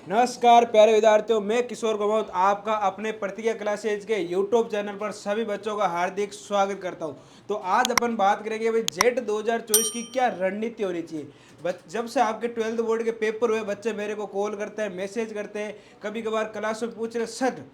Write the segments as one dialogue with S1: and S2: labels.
S1: नमस्कार प्यारे विद्यार्थियों, मैं किशोर गौमत आपका अपने प्रतिज्ञा क्लासेज के यूट्यूब चैनल पर सभी बच्चों का हार्दिक स्वागत करता हूं। तो आज अपन बात करेंगे भाई जेट 2024 की क्या रणनीति होनी चाहिए। जब से आपके 12th बोर्ड के पेपर हुए बच्चे मेरे को कॉल करते हैं, मैसेज करते हैं, कभी कभार क्लास में पूछ रहे सर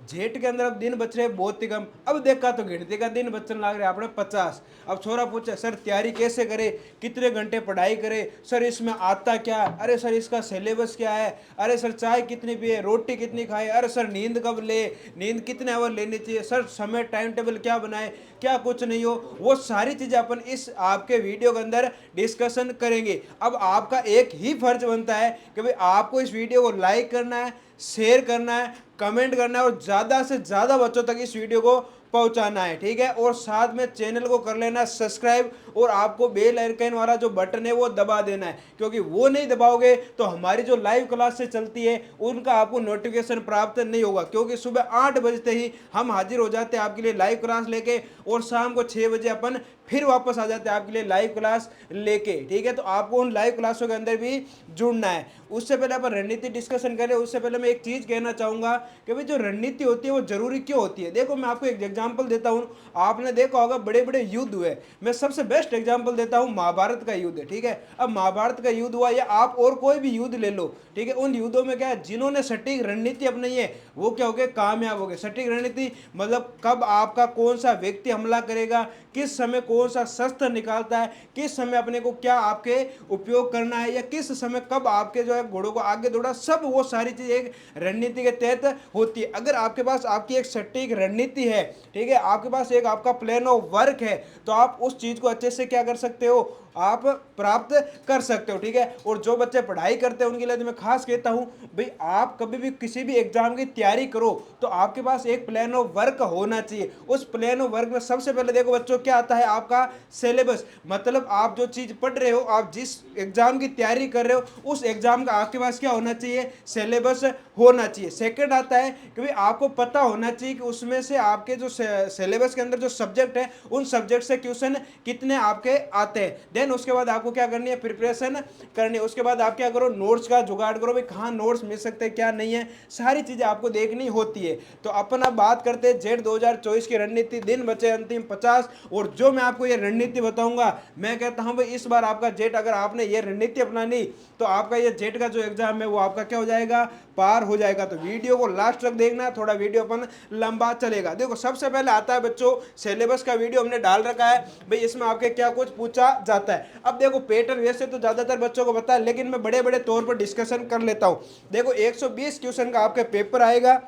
S1: जेठ के अंदर अब दिन बच रहे बहुत ही कम। अब देखा तो गिनती का दिन बचने लग रहे आपने 50। अब छोरा पूछे सर तैयारी कैसे करे, कितने घंटे पढ़ाई करे, सर इसमें आता क्या, अरे सर इसका सिलेबस क्या है, अरे सर चाय कितनी पिए, रोटी कितनी खाए, अरे सर नींद कब ले, नींद कितने आवर लेनी चाहिए, सर समय टाइम टेबल क्या बनाए, क्या कुछ नहीं हो। वो सारी चीजें अपन इस आपके वीडियो के अंदर डिस्कशन करेंगे। अब आपका एक ही फर्ज बनता है कि भाई आपको इस वीडियो को लाइक करना है, शेयर करना है, कमेंट करना है और ज़्यादा से ज़्यादा बच्चों तक इस वीडियो को पहुंचाना है, ठीक है। और साथ में चैनल को कर लेना सब्सक्राइब और आपको बेल आइकन वाला जो बटन है वो दबा देना है, क्योंकि वो नहीं दबाओगे तो हमारी जो लाइव क्लास से चलती है उनका आपको नोटिफिकेशन प्राप्त नहीं होगा। क्योंकि सुबह 8 बजते ही हम हाजिर हो जाते हैं आपके लिए लाइव क्लास लेके और शाम को 6 बजे अपन फिर वापस आ जाते हैं आपके लिए लाइव क्लास लेके, ठीक है। तो आपको उन लाइव क्लासों के अंदर भी जुड़ना है। उससे पहले अपन रणनीति डिस्कशन करें उससे पहले मैं एक चीज कहना चाहूंगा कि भाई जो रणनीति होती है वो जरूरी क्यों होती है। देखो मैं आपको एक एग्जांपल देता हूं। आपने देखा होगा बड़े बड़े युद्ध हुए, मैं सबसे बेस्ट एग्जांपल देता हूं, महाभारत का युद्ध है, ठीक है। अब महाभारत का युद्ध हुआ या आप और कोई भी युद्ध ले लो, ठीक है। उन युद्धों में क्या है, जिन्होंने सटीक रणनीति अपनाई है वो क्या हो गए, कामयाब हो गए। सटीक रणनीति मतलब कब आपका कौन सा व्यक्ति हमला करेगा, किस समय कौन सा शस्त्र निकालता है, किस समय अपने को क्या आपके उपयोग करना है, या किस समय कब आपके जो है घोड़ों को आगे दौड़ा, सब वो सारी चीज एक रणनीति के तहत होती है। अगर आपके पास आपकी एक सटीक रणनीति है, ठीक है, आपके पास एक आपका प्लान ऑफ वर्क है, तो आप उस चीज को अच्छे से क्या कर सकते हो, आप प्राप्त कर सकते हो, ठीक है। और जो बच्चे पढ़ाई करते हैं उनके लिए तो मैं खास कहता हूं भाई आप कभी भी किसी भी एग्जाम की तैयारी करो तो आपके पास एक प्लान ऑफ वर्क होना चाहिए। उस प्लान ऑफ वर्क में सबसे पहले देखो बच्चों क्या आता है, आपका सिलेबस। मतलब आप जो चीज पढ़ रहे हो, आप जिस एग्जाम की तैयारी कर रहे हो उस एग्जाम का आपके पास क्या होना चाहिए, सिलेबस होना चाहिए। सेकंड आता है कि भाई आपको पता होना चाहिए कि उसमें से आपके जो सिलेबस के अंदर जो सब्जेक्ट है उन सब्जेक्ट से क्वेश्चन कितने आपके आते हैं। देन उसके बाद आपको क्या करनी है, प्रिपरेशन करनी है। उसके बाद आप क्या करो, नोट्स का जुगाड़ करो, भाई कहाँ नोट्स मिल सकते हैं क्या नहीं है, सारी चीजें आपको देखनी होती है। तो अपन अब बात करते हैं जेट 2024 की रणनीति। दिन बचे अंतिम 50 और जो मैं आपको ये रणनीति बताऊंगा, मैं कहता हूं भाई इस बार आपका जेट अगर आपने ये रणनीति अपनानी तो आपका ये जेट का जो एग्जाम है वो आपका क्या हो जाएगा, पार हो जाएगा। तो वीडियो को लास्ट तक देखना, थोड़ा वीडियो अपन लंबा चलेगा। देखो सबसे पहले आता है बच्चों सिलेबस का वीडियो हमने डाल रखा है, भाई इसमें आपके क्या कुछ पूछा जाता है। अब देखो पैटर्न वैसे तो ज्यादातर बच्चों को पता है, लेकिन मैं बड़े बड़े तौर पर डिस्कशन कर लेता हूं। देखो 120 क्वेश्चन का आपके पेपर आएगा,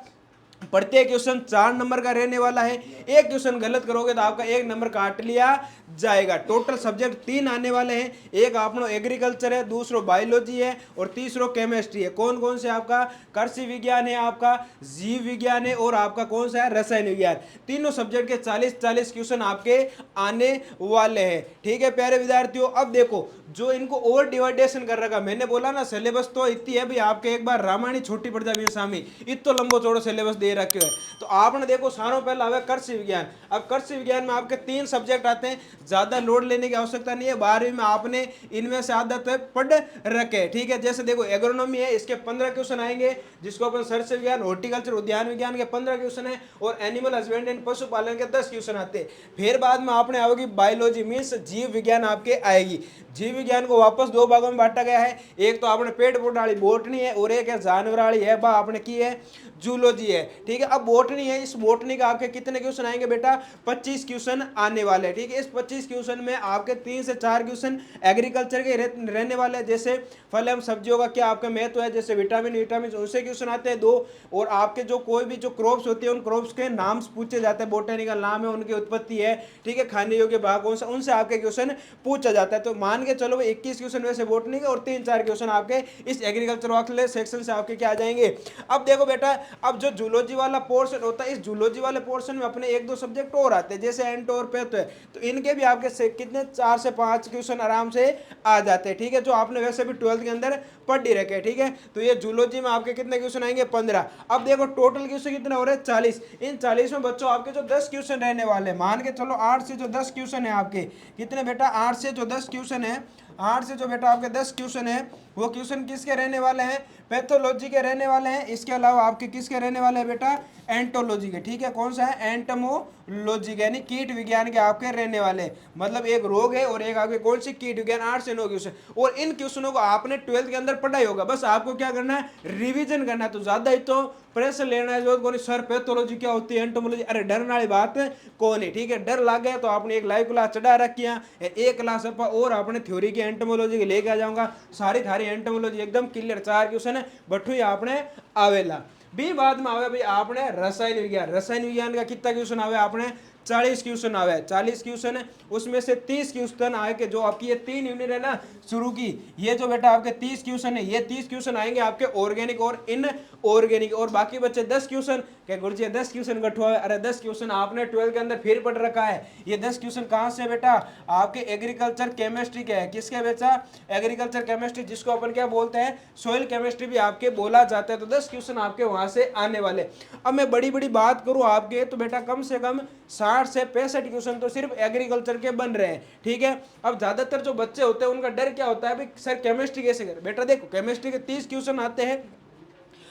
S1: प्रत्येक क्वेश्चन 4 नंबर का रहने वाला है। एक क्वेश्चन गलत करोगे तो आपका 1 नंबर काट लिया जाएगा। टोटल सब्जेक्ट 3 आने वाले हैं, एक आपनो एग्रीकल्चर है, दूसरो बायोलॉजी है और तीसरो केमिस्ट्री है। कौन कौन से, आपका कृषि विज्ञान है, आपका जीव विज्ञान है और आपका कौन सा है, रसायन विज्ञान। तीनों सब्जेक्ट के 40-40 क्वेश्चन आपके आने वाले हैं, ठीक है प्यारे विद्यार्थियों। अब देखो जो इनको ओवर डिवाइडेशन कर रखा, मैंने बोला ना सिलेबस तो इतनी है भाई, आपके एक बार रामायण छोटी पड़ जाए स्वामी, इतो लंबो चौड़ो सिलेबस दे रखे है। तो आपने देखो सारों पहला हवे कृषि विज्ञान। अब कृषि विज्ञान में आपके 3 सब्जेक्ट आते हैं, ज्यादा लोड लेने की आवश्यकता नहीं है, 12वीं में आपने इनमें से आदत तो पढ़ रखे, ठीक है। जैसे देखो एग्रोनॉमी है, इसके 15 क्वेश्चन आएंगे, जिसको अपन सरसब्जी विज्ञान, हॉर्टिकल्चर उद्यान विज्ञान के 15 क्वेश्चन है और एनिमल हस्बेंड्री एंड पशुपालन के 10 क्वेश्चन आते हैं। फिर बाद में आपने आओगी बायोलॉजी मीन्स जीव विज्ञान आपके आएगी। जीव विज्ञान को वापस 2 भागों में बांटा गया है, एक तो आपने पेड़ पौधा वाली बोटनी है और एक है जानवर वाली है, बा आपने की है जूलॉजी है, ठीक है। अब बोटनी है, इस बोटनी का आपके कितने क्वेश्चन आएंगे बेटा, 25 क्वेश्चन आने वाले, ठीक है। इस 25 क्वेश्चन में आपके 3 से 4 क्वेश्चन एग्रीकल्चर के रहने वाले हैं, जैसे फल एवं सब्जियों का क्या आपका महत्व है, जैसे विटामिन विटामिन उससे क्वेश्चन आते हैं 2। और आपके जो कोई भी जो क्रॉप्स होती है उन क्रॉप्स के नाम पूछे जाते हैं, बोटेनिकल नाम है, उनकी उत्पत्ति है, ठीक है, खाने योग्य भाग कौन सा, उनसे आपके क्वेश्चन पूछा जाता है। तो मान के चलो 21 क्वेश्चन वैसे बोटनी के और 3-4 क्वेश्चन आपके इस एग्रीकल्चर वाले सेक्शन से आपके क्या आ जाएंगे। अब देखो बेटा, अब जो जूलॉजी वाला पोर्शन होता है, इस जूलॉजी वाले पोर्शन में अपने 1-2 सब्जेक्ट और आते हैं, जैसे एंट और पेट है, तो इनके भी आपके कितने 4 से 5 क्वेश्चन आराम से आ जाते हैं, ठीक है, जो आपने वैसे भी 12th के अंदर पढ़ ही रखे, ठीक है। तो ये जूलॉजी में आपके कितने क्वेश्चन आएंगे, 15। अब देखो टोटल क्वेश्चन कितने हो रहे हैं, 40। इन 40 में बच्चों आपके जो 10 क्वेश्चन रहने वाले, मान के चलो 8 से जो 10 क्वेश्चन है आपके, कितने बेटा, 8 से जो 10 क्वेश्चन है 8 से जो बेटा आपके 10 क्वेश्चन है वो क्वेश्चन किसके रहने वाले हैं, पैथोलॉजी के रहने वाले हैं। इसके अलावा आपके किसके रहने वाले हैं बेटा, एंटोलॉजी के, ठीक है, कौन सा है, एंटमोलॉजी के, यानी कीट विज्ञान के आपके रहने वाले हैं। मतलब एक रोग है और एक आपके कौन सी, कीट विज्ञान। 8 से 9 क्वेश्चन, और इन क्वेश्चनों को आपने 12th के अंदर पढ़ा ही होगा, बस आपको क्या करना है, रिवीजन करना है। तो ज्यादा ही तो प्रेशर लेना है जो कौन, सर पैथोलॉजी क्या होती है, एंटोमोलॉजी, अरे डरने वाली बात कौन है, ठीक है। डर लग गया तो आपने एक लाइव क्लास चढ़ा रखी है, एक क्लास और आपने थ्योरी की एंटोमोलॉजी की लेके आ जाऊंगा, सारी थारी एंटोमोलॉजी एकदम क्लियर। 4 क्वेश्चन है बठू ही आपने आवेला भी। बाद में आवे भाई आपने रसायन विज्ञान, रसायन विज्ञान का कितना क्वेश्चन आवे, आपने 40 क्वेश्चन आवे, 40 क्वेश्चन है, उसमें से 30 क्वेश्चन आए के जो आपकी ये 3 यूनिट है ना शुरू की, ये जो बेटा आपके 30 क्वेश्चन है, ये 30 क्वेश्चन आएंगे आपके ऑर्गेनिक और इनऑर्गेनिक, और बाकी बच्चे 10 क्वेश्चन क्या गुरुजी 10 क्वेश्चन गठुआ है, अरे 10 क्वेश्चन आपने 12 के अंदर फिर पढ़ रखा है। ये 10 क्वेश्चन कहाँ से बेटा, आपके एग्रीकल्चर केमिस्ट्री के है, किसके बेटा, एग्रीकल्चर केमिस्ट्री, जिसको अपन क्या बोलते हैं, सोइल केमिस्ट्री भी आपके बोला जाता है। तो 10 क्वेश्चन आपके वहां से आने वाले। अब मैं बड़ी बड़ी बात करूं आपके, तो बेटा कम से कम 60 से 65 क्वेश्चन तो सिर्फ एग्रीकल्चर के बन रहे हैं, ठीक है। अब ज्यादातर जो बच्चे होते हैं उनका डर क्या होता है, भाई सर केमिस्ट्री कैसे करें, बेटा देखो केमिस्ट्री के 30 क्वेश्चन आते हैं,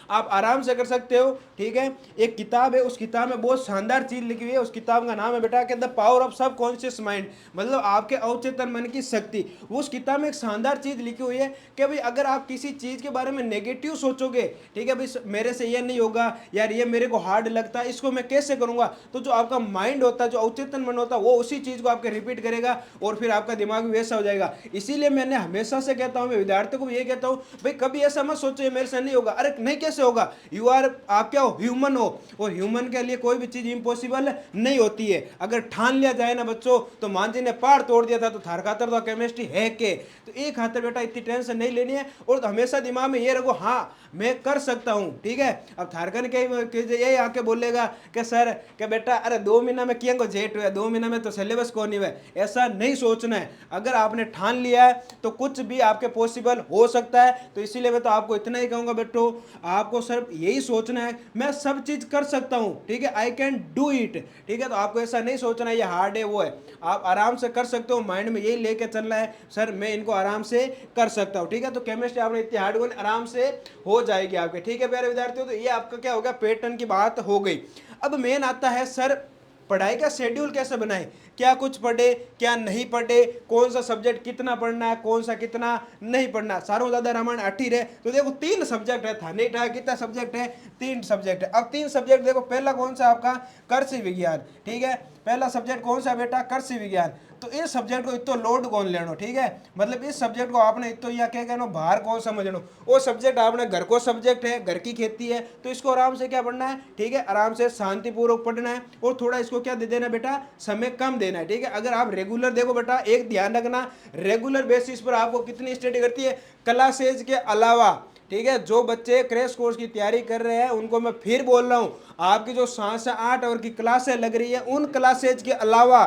S1: आप आराम से कर सकते हो, ठीक है। एक किताब है, उस किताब में बहुत शानदार चीज लिखी हुई है, उस किताब का नाम है बेटा द पावर ऑफ सब कॉन्शियस माइंड, मतलब आपके अवचेतन मन की शक्ति। उस किताब में एक शानदार चीज लिखी हुई है कि भाई अगर आप किसी चीज के बारे में नेगेटिव सोचोगे, ठीक है, भाई मेरे से ये नहीं होगा यार, ये मेरे को हार्ड लगता है, इसको मैं कैसे करूंगा, तो जो आपका माइंड होता है, जो अवचेतन मन होता है, वो उसी चीज को आपके रिपीट करेगा और फिर आपका दिमाग भी वैसा हो जाएगा। इसीलिए मैंने हमेशा से कहता हूं, मैं विद्यार्थियों को भी ये कहता हूं, भाई कभी ऐसा मत सोचो मेरे से नहीं होगा, अरे नहीं कैसे होगा, यू आर, आप क्या हो, ह्यूमन हो, और ह्यूमन के लिए कोई भी चीज इम्पॉसिबल नहीं होती है। अगर ठान लिया जाए ना बच्चों, तो मान जी ने पहाड़ तोड़ दिया था, तो थार खातर तो केमिस्ट्री है के, तो एक खातर बेटा इतनी टेंशन नहीं लेनी है, और तो हमेशा दिमाग में ये रखो, हाँ मैं कर सकता हूं, ठीक है। अब थारकन के ये आके बोलेगा कि सर कि बेटा अरे 2 महीना में किया जेट हुआ, 2 महीना में तो सिलेबस कौन नहीं हुआ, ऐसा नहीं सोचना है। अगर आपने ठान लिया है तो कुछ भी आपके पॉसिबल हो सकता है। तो इसीलिए मैं तो आपको इतना ही कहूंगा बेटो, आपको सिर्फ यही सोचना है मैं सब चीज कर सकता हूं, ठीक है, आई कैन डू इट, ठीक है। तो आपको ऐसा नहीं सोचना है ये हार्ड है वो है, आप आराम से कर सकते हो, माइंड में यही लेके चलना है, सर मैं इनको आराम से कर सकता हूं, ठीक है। तो केमिस्ट्री आपने इतनी हार्ड को आराम से हो जाएगी आपके, ठीक है प्यारे विद्यार्थियों। तो ये आपका क्या हो गया, पैटर्न की बात हो गई। अब मेन आता है सर पढ़ाई का शेड्यूल कैसे बनाए, क्या कुछ पढ़े क्या नहीं पढ़े, कौन सा सब्जेक्ट कितना पढ़ना है, कौन सा कितना नहीं पढ़ना। सारों ज्यादा रामायण 8 ही रहे, तो देखो 3 सब्जेक्ट है, था नहीं था, कितना सब्जेक्ट है, 3 सब्जेक्ट है। अब 3 सब्जेक्ट देखो, पहला कौन सा आपका कृषि विज्ञान, ठीक है, पहला सब्जेक्ट कौन सा बेटा, कृषि विज्ञान। तो इस सब्जेक्ट को इतो लोड कौन लेनो, ठीक है, मतलब इस सब्जेक्ट को आपने इतो या क्या कहना बाहर कौन समझनो, वो सब्जेक्ट आपने घर को सब्जेक्ट है, घर की खेती है, तो इसको आराम से क्या पढ़ना है, ठीक है, आराम से शांतिपूर्वक पढ़ना है, और थोड़ा इसको क्या दे देना बेटा, समय कम देना है, ठीक है। अगर आप रेगुलर देखो बेटा, एक ध्यान रखना, रेगुलर बेसिस पर आपको कितनी स्टडी करती है, क्लासेज के अलावा, ठीक है। जो बच्चे क्रैश कोर्स की तैयारी कर रहे हैं उनको मैं फिर बोल रहा हूं, आपकी जो 7 से 8 आवर की क्लासें लग रही है, उन क्लासेज के अलावा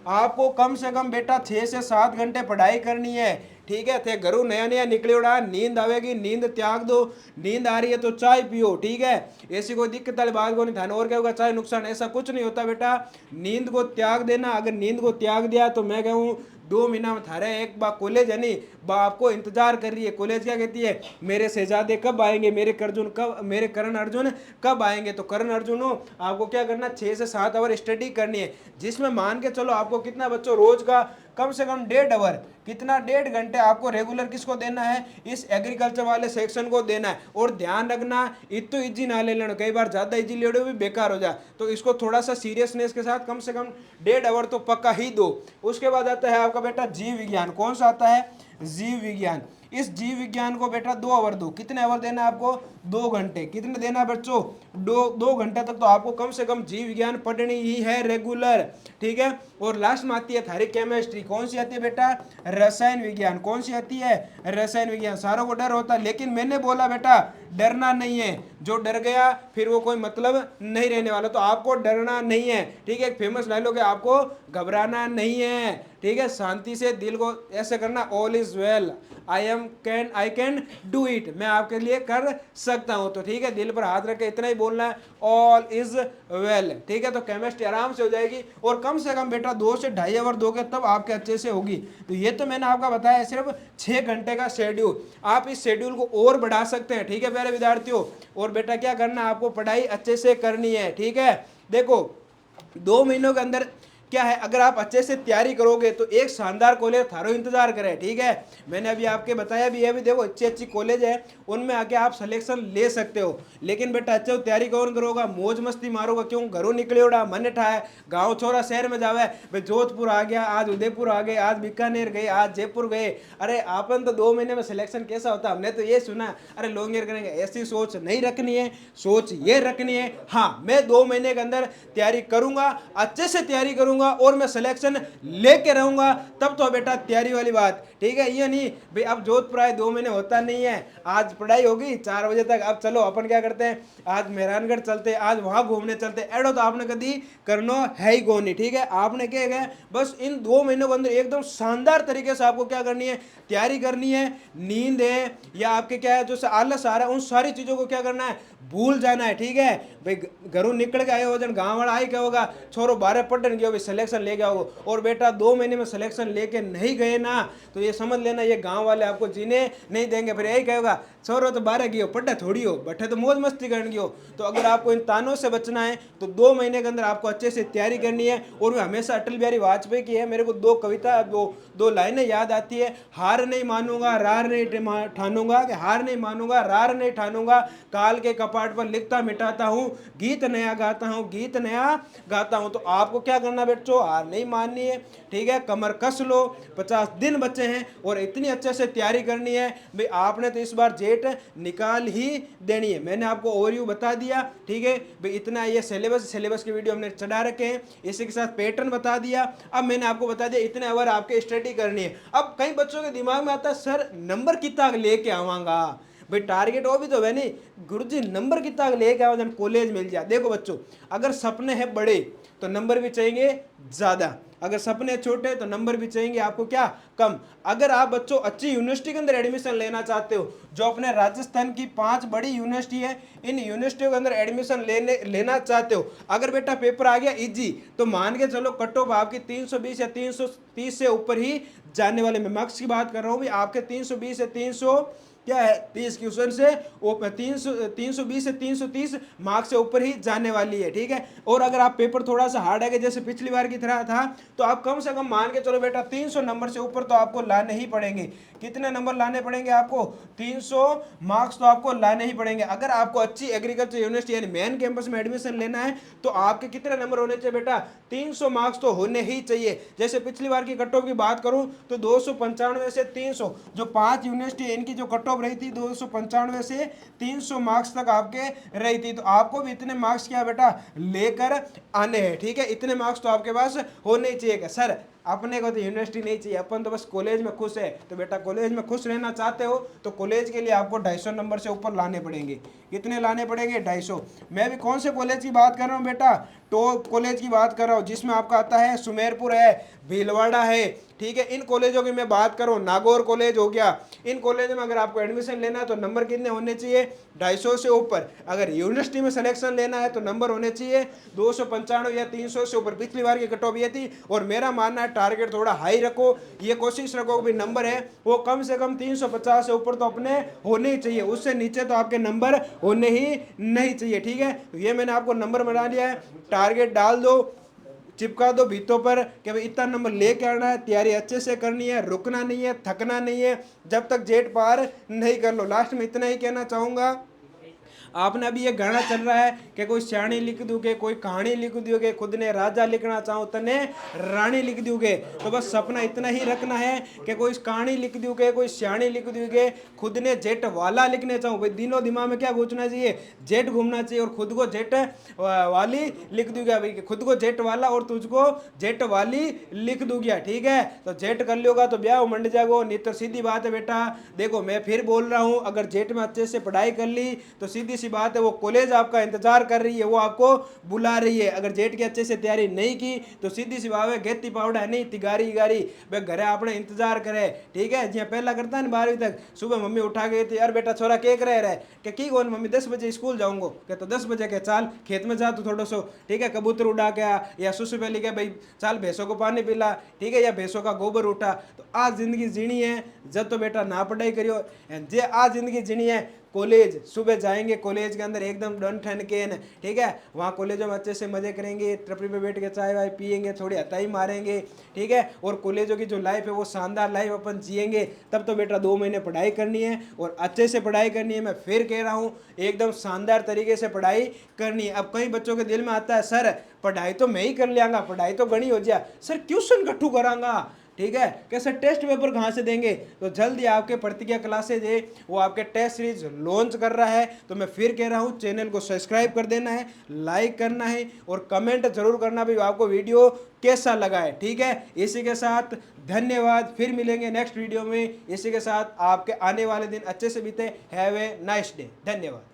S1: आपको कम से कम बेटा 6 से 7 घंटे पढ़ाई करनी है, ठीक है। थे घरों नया नया निकले उड़ा, नींद आवेगी नींद त्याग दो, नींद आ रही है तो चाय पियो, ठीक है, ऐसी कोई दिक्कत वाली बात को नहीं था। और क्या होगा, चाय नुकसान, ऐसा कुछ नहीं होता बेटा, नींद को त्याग देना। अगर नींद को त्याग दिया तो मैं कहूँ 2 महीना में थारे एक बार कॉलेज है नहीं बा आपको इंतजार कर रही है। कॉलेज क्या कहती है, मेरे शहजादे कब आएंगे, मेरे करण अर्जुन कब आएंगे। तो करण अर्जुन हो, आपको क्या करना, 6 से 7 आवर स्टडी करनी है, जिसमें मान के चलो आपको कितना बच्चों रोज का कम से कम 1.5 आवर, कितना 1.5 घंटे आपको रेगुलर किसको देना है, इस एग्रीकल्चर वाले सेक्शन को देना है। और ध्यान रखना इतो इजी ना ले लेना, कई बार ज्यादा इजी ले लो भी बेकार हो जाए, तो इसको थोड़ा सा सीरियसनेस के साथ कम से कम 1.5 आवर तो पक्का ही दो। उसके बाद आता है आपका बेटा जीव विज्ञान, कौन सा आता है, जीव विज्ञान। इस जीव विज्ञान को बेटा 2 आवर दो, कितने आवर देना है आपको, 2 घंटे, कितने देना है बच्चों, 2 घंटे तक तो आपको कम से कम जीव विज्ञान पढ़नी ही है रेगुलर, ठीक है। और लास्ट में आती है थारी केमिस्ट्री, कौन सी आती है बेटा, रसायन विज्ञान, कौन सी आती है, रसायन विज्ञान। सारों को डर होता है, लेकिन मैंने बोला बेटा डरना नहीं है, जो डर गया फिर वो कोई मतलब नहीं रहने वाला, तो आपको डरना नहीं है, ठीक है। एक फेमस डायलॉग है, आपको घबराना नहीं है, ठीक है, शांति से दिल को ऐसे करना, all is well, I can do it, मैं आपके लिए कर सकता हूं। तो ठीक है, दिल पर हाथ रख के इतना ही बोलना है, ऑल इज वेल। ठीक है, तो केमिस्ट्री आराम से हो जाएगी, और कम से कम बेटा 2 से 2.5 आवर दोगे तब आपके अच्छे से होगी। तो ये तो मैंने आपका बताया है सिर्फ 6 घंटे का शेड्यूल, आप इस शेड्यूल को और बढ़ा सकते हैं। ठीक है प्यारे विद्यार्थियों, और बेटा क्या करना है, आपको पढ़ाई अच्छे से करनी है। ठीक है, देखो 2 महीनों के अंदर क्या है, अगर आप अच्छे से तैयारी करोगे तो एक शानदार कॉलेज थारो इंतजार करे। ठीक है, मैंने अभी आपके बताया भी है, अभी देखो अच्छी अच्छी कॉलेज है, उनमें आके आप सिलेक्शन ले सकते हो। लेकिन बेटा अच्छे तैयारी कौन करोगा, मौज मस्ती मारोगा, क्यों घरों निकले उड़ा मन ठाए, गाँव छोरा शहर में जावे, भाई जोधपुर आ गया, आज उदयपुर आ गए, आज बीकानेर गए, आज जयपुर गए। अरे आपन तो 2 महीने में सिलेक्शन कैसा होता, हमने तो ये सुना, अरे लोग ये करेंगे। ऐसी सोच नहीं रखनी है, सोच ये रखनी है, हाँ मैं 2 महीने के अंदर तैयारी करूंगा, अच्छे से तैयारी करूंगा और मैं सिलेक्शन लेके रहूंगा, तब तो बेटा तैयारी वाली बात। ठीक है, ये नहीं भाई अब जोधपुर आए 2 महीने होता नहीं है, आज पढ़ाई होगी 4 बजे तक, अब चलो अपन क्या करते हैं, आज मेहरानगढ़ चलते हैं, आज वहां घूमने चलते हैं, एडो तो आपने कभी करना है ही कोनी। ठीक है, आपने क्या है, बस इन 2 महीनों के अंदर एकदम शानदार तरीके से आपको क्या करनी है, तैयारी करनी है। नींद है या आपके क्या है जो आलस आ रहा है, उन सारी चीजों को क्या करना है, भूल जाना है। ठीक है भाई, घरों निकल के आए हो जन गाँव वाला आई क्या होगा, छोरो 12 पढ़ने गए सिलेक्शन ले गया हो, और बेटा 2 महीने में सिलेक्शन लेके नहीं गए ना, तो ये समझ लेना ये गांव वाले आपको जीने नहीं देंगे। फिर यही कहेगा छोरो तो 12 गई हो, पढ़े थोड़ी हो, बैठे तो मौज मस्ती करनी हो। तो अगर आपको इन तानों से बचना है तो 2 महीने के अंदर आपको अच्छे से तैयारी करनी है। और मैं हमेशा अटल बिहारी वाजपेयी की है, मेरे को 2 कविता, दो लाइनें याद आती है, हार नहीं मानूंगा रार नहीं ठानूंगा, कि हार नहीं मानूंगा रार नहीं ठानूंगा, काल के कपाट पर लिखता मिटाता हूँ, गीत नया गाता हूँ, गीत नया गाता हूँ। तो आपको क्या करना बच्चों, हार नहीं माननी है। ठीक है, कमर कस लो, 50 दिन बचे हैं और इतनी अच्छे से तैयारी करनी है भाई, आपने तो इस बार जेट निकाल ही देनी है। मैंने आपको ओवरव्यू बता दिया। ठीक है भाई, इतना ये सिलेबस की वीडियो हमने चढ़ा रखे हैं, इसी के साथ पैटर्न बता दिया। अब मैंने आपको बता दिया इतने आवर आपके स्टडी करनी है। अब कई बच्चों के दिमाग में आता है सर नंबर कितना लेके आवांगा, भाई टारगेट वो भी तो है नहीं, गुरुजी नंबर कितना लेके आओ जन कॉलेज मिल जाए। देखो बच्चों, अगर सपने हैं बड़े तो नंबर भी चाहिए ज्यादा, अगर सपने छोटे तो नंबर भी चाहिए आपको क्या, कम। अगर आप बच्चों अच्छी यूनिवर्सिटी के अंदर एडमिशन लेना चाहते हो, जो अपने राजस्थान की 5 बड़ी यूनिवर्सिटी है, इन यूनिवर्सिटियों के अंदर एडमिशन लेना चाहते हो, अगर बेटा पेपर आ गया इजी, तो मान के चलो कट ऑफ आपकी 320 या 330 से ऊपर ही जाने वाले। मैं मार्क्स की बात कर रहा हूँ भी, आपके 320 से 300 क्या है 30 क्वेश्चन से 320 से 330 मार्क्स से ऊपर ही जाने वाली है। ठीक है, और अगर आप पेपर थोड़ा सा हार्ड है जैसे पिछली बार की तरह था, तो आप कम से कम मान के चलो बेटा 300 नंबर से ऊपर तो आपको लाने ही पड़ेंगे। कितने नंबर लाने पड़ेंगे आपको, 300 मार्क्स तो आपको लाने ही पड़ेंगे। अगर आपको अच्छी एग्रीकल्चर यूनिवर्सिटी यानी मेन कैंपस में एडमिशन लेना है तो आपके कितने नंबर होने चाहिए बेटा, 300 मार्क्स तो होने ही चाहिए। जैसे पिछली बार की कट ऑफ की बात करूं तो 295 से 300, जो 5 यूनिवर्सिटी इनकी जो कट ऑफ रही थी 295 से 300 मार्क्स तक आपके रही थी। तो आपको भी इतने मार्क्स क्या बेटा लेकर आने हैं। ठीक है, इतने मार्क्स तो आपके पास होने ही चाहिए। सर अपने को तो यूनिवर्सिटी नहीं चाहिए, अपन तो बस कॉलेज में खुश है। तो बेटा कॉलेज में खुश रहना चाहते हो तो कॉलेज के लिए आपको 250 नंबर से ऊपर लाने पड़ेंगे। कितने लाने पड़ेंगे, 250। मैं भी कौन से कॉलेज की बात कर रहा हूँ बेटा, टॉप कॉलेज की बात कर रहा हूँ, जिसमें आपका आता है सुमेरपुर है, भीलवाड़ा है। ठीक है, इन कॉलेजों की मैं बात करूँ, नागौर कॉलेज हो गया, इन कॉलेज में अगर आपको एडमिशन लेना है तो नंबर कितने होने चाहिए, 250 से ऊपर। अगर यूनिवर्सिटी में सिलेक्शन लेना है तो नंबर होने चाहिए 295 या 300 से ऊपर। पिछली बार की कट ऑफ ये थी, और मेरा मानना है टारगेट थोड़ा हाई रखो, ये कोशिश रखो कि नंबर है वो कम से कम 350 से ऊपर तो अपने होने ही चाहिए, उससे नीचे तो आपके नंबर होने ही नहीं चाहिए। ठीक है, तो ये मैंने आपको नंबर बना दिया है, टारगेट डाल दो, चिपका दो भीतों पर कि भाई इतना नंबर लेके आना है, तैयारी अच्छे से करनी है, रुकना नहीं है, थकना नहीं है, जब तक जेट पार नहीं कर लो। लास्ट में इतना ही कहना चाहूँगा, आपने अभी ये गाना चल रहा है कि कोई स्याणी लिख दोगे, कोई कहानी लिख दोगे, खुद ने राजा लिखना चाहो तने रानी लिख दोगे। तो बस सपना इतना ही रखना है कि कोई कहानी लिख दोगे, कोई स्याणी लिख दोगे, खुद ने जेट वाला लिखने चाहो। भाई दिनों दिमाग में क्या घूमना चाहिए, जेट घूमना चाहिए, और खुद को जेट वाली लिख दोगे। भाई खुद को जेट वाला और तुझको जेट वाली लिख दूंगा। ठीक है, तो जेट कर लोगा तो ब्याह मंड जागो, नहीं तो सीधी बात है बेटा। देखो मैं फिर बोल रहा हूँ, अगर जेट में अच्छे से पढ़ाई कर ली तो सीधी सीधी सी बात है, वो कॉलेज आपका इंतजार कर रही है, वो आपको बुला रही है। अगर जेट की अच्छे से तैयारी नहीं की तो सीधी सी बात है, गेती पाउडा नहीं तिगारी गारी भाई घरे आपने इंतजार करे। ठीक है, जिया पहला करता है ना 12वीं तक, सुबह मम्मी उठा गई थी, यार बेटा छोरा के रह रहा है कि की कौन मम्मी 10 बजे स्कूल जाऊंगा, क्या तो 10 बजे के चाल खेत में जा तो थोड़ा सो, ठीक है, कबूतर उड़ा के आ, या सुसु पहले के भाई चाल भैंसों को पानी पिला, ठीक है, या भैंसों का गोबर उठा। तो आज जिंदगी जीनी है, जब तो बेटा ना पढ़ाई करियो, जे आज जिंदगी जीनी है कॉलेज सुबह जाएंगे, कॉलेज के अंदर एकदम डन ठन के न, ठीक है, वहाँ कॉलेजों में अच्छे से मजे करेंगे, ट्रपरी पे बैठ के चाय वाय पियेंगे, थोड़ी हताई मारेंगे, ठीक है, और कॉलेजों की जो लाइफ है वो शानदार लाइफ अपन जिएंगे। तब तो बेटा 2 महीने पढ़ाई करनी है और अच्छे से पढ़ाई करनी है, मैं फिर कह रहा हूँ एकदम शानदार तरीके से पढ़ाई करनी है। अब कई बच्चों के दिल में आता है सर पढ़ाई तो मैं ही कर लियांगा, पढ़ाई तो गणी हो जाए, सर क्वेश्चन कट्ठू करांगा, ठीक है, कैसे टेस्ट पेपर कहाँ से देंगे। तो जल्दी आपके प्रतिज्ञा क्लासेज है वो आपके टेस्ट सीरीज लॉन्च कर रहा है। तो मैं फिर कह रहा हूँ चैनल को सब्सक्राइब कर देना है, लाइक करना है और कमेंट जरूर करना भी आपको वीडियो कैसा लगा है। ठीक है, इसी के साथ धन्यवाद, फिर मिलेंगे नेक्स्ट वीडियो में। इसी के साथ आपके आने वाले दिन अच्छे से बीते। Have a nice day. धन्यवाद।